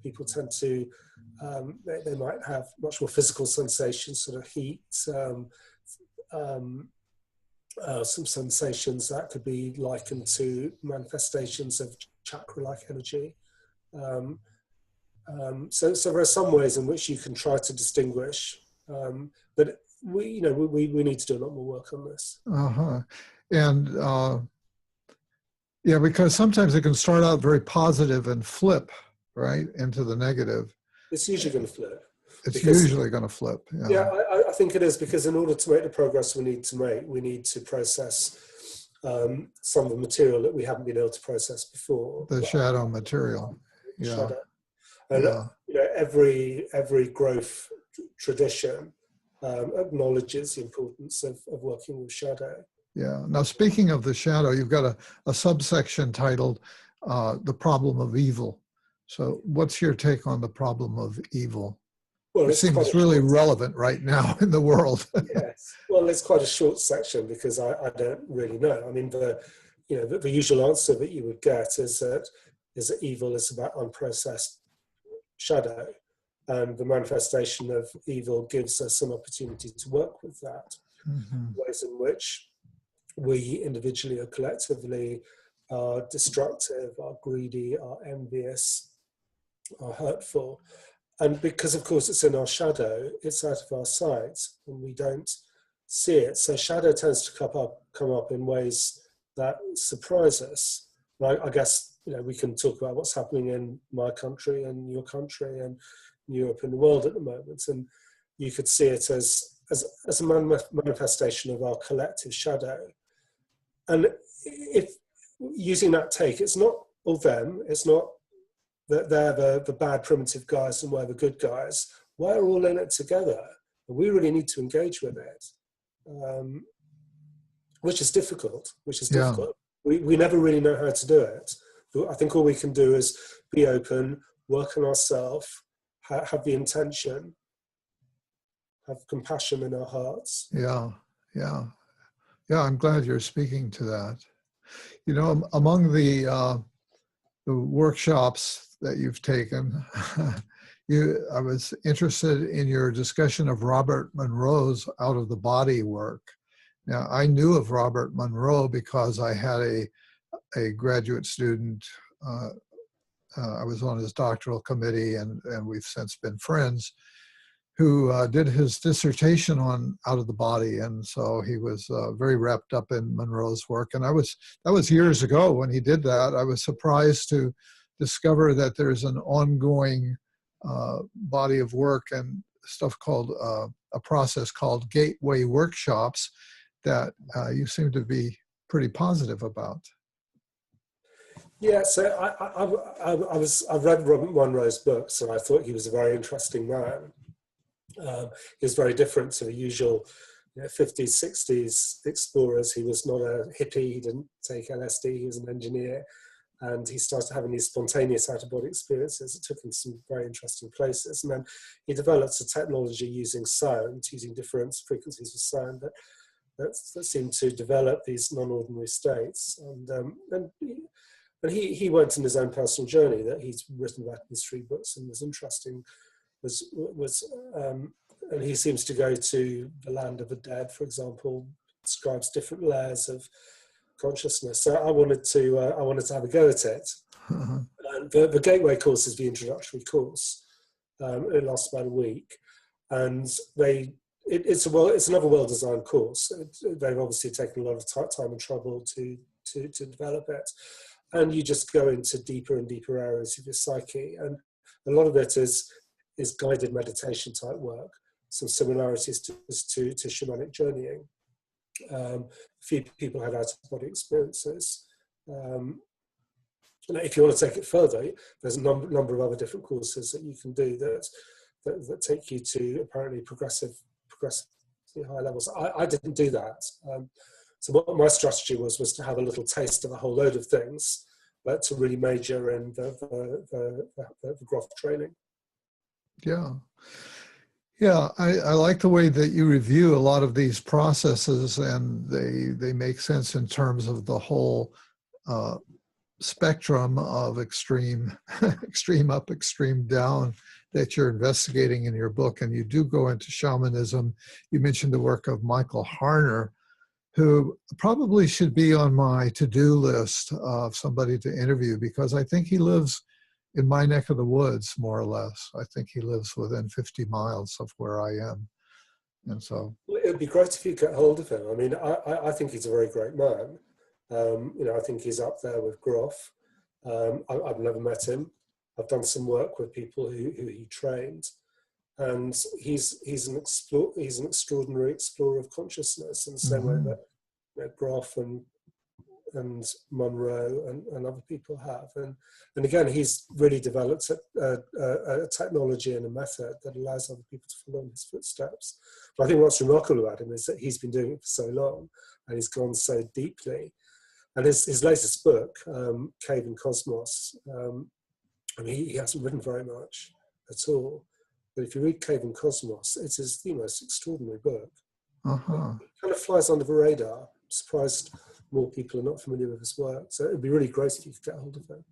People tend to, they might have much more physical sensations, sort of heat, some sensations that could be likened to manifestations of chakra-like energy. So there are some ways in which you can try to distinguish, but we need to do a lot more work on this. And because sometimes it can start out very positive and flip right into the negative. It's usually going to flip. It's usually going to flip. Yeah, I think it is, because in order to make the progress we need to make, we need to process some of the material that we haven't been able to process before. The shadow material. Shadow. And every growth tradition acknowledges the importance of working with shadow. Yeah. Now, speaking of the shadow, you've got a subsection titled The Problem of Evil. So what's your take on the problem of evil? Well, it seems really relevant right now in the world. Yes. Well, it's quite a short section because I don't really know. I mean, the usual answer that you would get is that evil is about unprocessed shadow, and the manifestation of evil gives us an opportunity to work with that. Ways in which we individually or collectively are destructive, are greedy, are envious, are hurtful. And because, of course, it's in our shadow, it's out of our sight, and we don't see it. So shadow tends to come up in ways that surprise us. I guess, we can talk about what's happening in my country and your country and Europe and the world at the moment, and you could see it as a manifestation of our collective shadow. And if using that take, it's not all them, it's not that they're the bad primitive guys and we're the good guys. We're all in it together, and we really need to engage with it, which is difficult. Yeah. We never really know how to do it. I think all we can do is be open, work on ourselves, have the intention, have compassion in our hearts. Yeah. I'm glad you're speaking to that. Among the workshops that you've taken, I was interested in your discussion of Robert Monroe's out of the body work. Now, I knew of Robert Monroe because I had a graduate student. I was on his doctoral committee, and we've since been friends, who did his dissertation on out of the body. And so he was very wrapped up in Monroe's work. And that was years ago when he did that. I was surprised to discover that there's an ongoing body of work and stuff called a process called gateway workshops that you seem to be pretty positive about. Yeah, so I've read Robert Monroe's books, and I thought he was a very interesting man. He was very different to the usual 50s, 60s explorers. He was not a hippie, he didn't take LSD, he was an engineer, and he started having these spontaneous out-of-body experiences. It took him to some very interesting places, and then he developed a technology using sound, using different frequencies of sound that seemed to develop these non-ordinary states. And he went on his own personal journey that he's written about in his 3 books, and was interesting. And he seems to go to the land of the dead, for example, describes different layers of consciousness. So I wanted to have a go at it. Uh-huh. And the Gateway course is the introductory course. It lasts about a week, and it's another well-designed course. They've obviously taken a lot of time and trouble to develop it, and you just go into deeper and deeper areas of your psyche, and a lot of it is guided meditation type work. Some similarities to shamanic journeying. A few people had out-of-body experiences. If you want to take it further, there's a number of other different courses that you can do that take you to apparently progressively high levels. I didn't do that. So what my strategy was to have a little taste of a whole load of things, but to really major in the Groff training. Yeah, I like the way that you review a lot of these processes, and they make sense in terms of the whole spectrum of extreme up, extreme down that you're investigating in your book. And you do go into shamanism. You mentioned the work of Michael Harner, who probably should be on my to-do list of somebody to interview, because I think he lives in my neck of the woods, more or less. I think he lives within 50 miles of where I am. And so it would be great if you get hold of him. I mean, I think he's a very great man. I think he's up there with Groff. I've never met him. I've done some work with people who he trained, and he's an extraordinary explorer of consciousness, in the same way that Groff and Monroe and other people have. And again, he's really developed a technology and a method that allows other people to follow in his footsteps. But I think what's remarkable about him is that he's been doing it for so long, and he's gone so deeply. And his latest book, Cave and Cosmos, he hasn't written very much at all. But if you read Cave and Cosmos, it is the most extraordinary book. Uh-huh. It kind of flies under the radar. I'm surprised more people are not familiar with his work. So it'd be really great if you could get hold of him.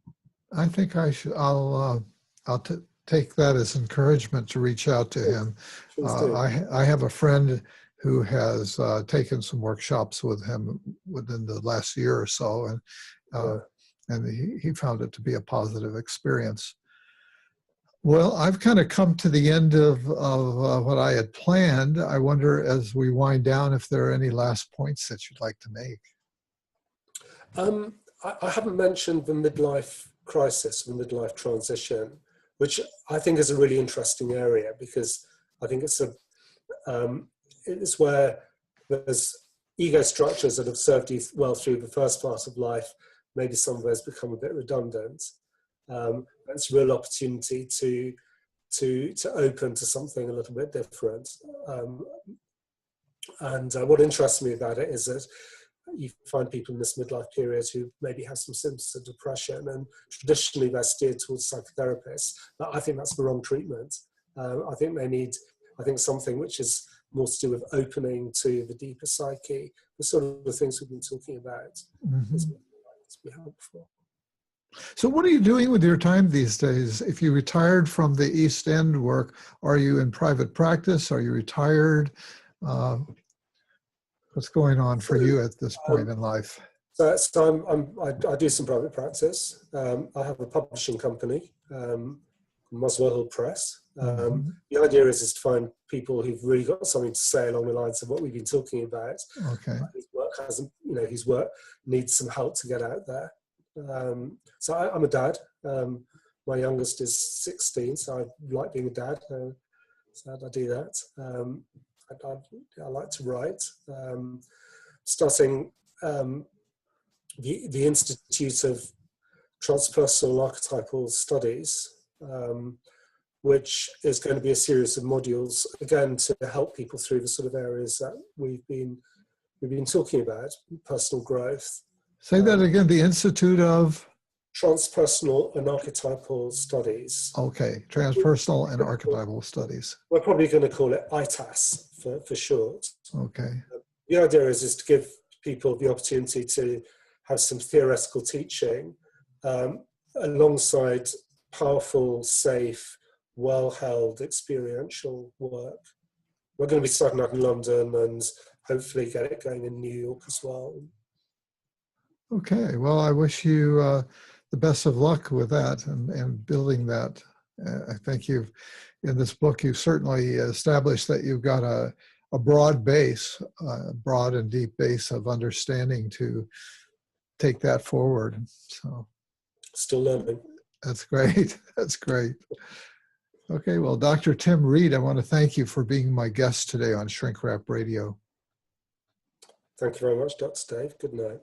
I think I should. I'll take that as encouragement to reach out to him. I have a friend who has taken some workshops with him within the last year or so, and he found it to be a positive experience. Well, I've kind of come to the end of what I had planned. I wonder, as we wind down, if there are any last points that you'd like to make. I haven't mentioned the midlife crisis, the midlife transition, which I think is a really interesting area, because I think it's where there's ego structures that have served you well through the first part of life. Maybe some of those become a bit redundant. It's a real opportunity to open to something a little bit different. And what interests me about it is that you find people in this midlife period who maybe have some symptoms of depression, and traditionally they're steered towards psychotherapists. But I think that's the wrong treatment. I think they need, something which is more to do with opening to the deeper psyche, the sort of the things we've been talking about. Mm-hmm. Is to be helpful. So what are you doing with your time these days? If you retired from the East End work, are you in private practice? Are you retired? What's going on for you at this point in life? So I do some private practice. I have a publishing company, Muswell Press. The idea is to find people who've really got something to say along the lines of what we've been talking about. Okay. His work needs some help to get out there. So I'm a dad. My youngest is 16, so I like being a dad. So I do that. I like to write. Starting the Institute of Transpersonal Archetypal Studies, which is going to be a series of modules, again, to help people through the sort of areas that we've been talking about, personal growth. Say that again, the Institute of? Transpersonal and Archetypal Studies. Okay, Transpersonal and Archetypal Studies. We're probably going to call it ITAS for short. Okay. The idea is to give people the opportunity to have some theoretical teaching alongside powerful, safe, well-held experiential work. We're going to be starting out in London and hopefully get it going in New York as well. Okay, well, I wish you the best of luck with that and building that. I think in this book, you've certainly established that you've got a broad base, broad and deep base of understanding to take that forward. So, still learning. That's great. That's great. Okay, well, Dr. Tim Reed, I want to thank you for being my guest today on Shrink Wrap Radio. Thank you very much, Dr. Dave. Good night.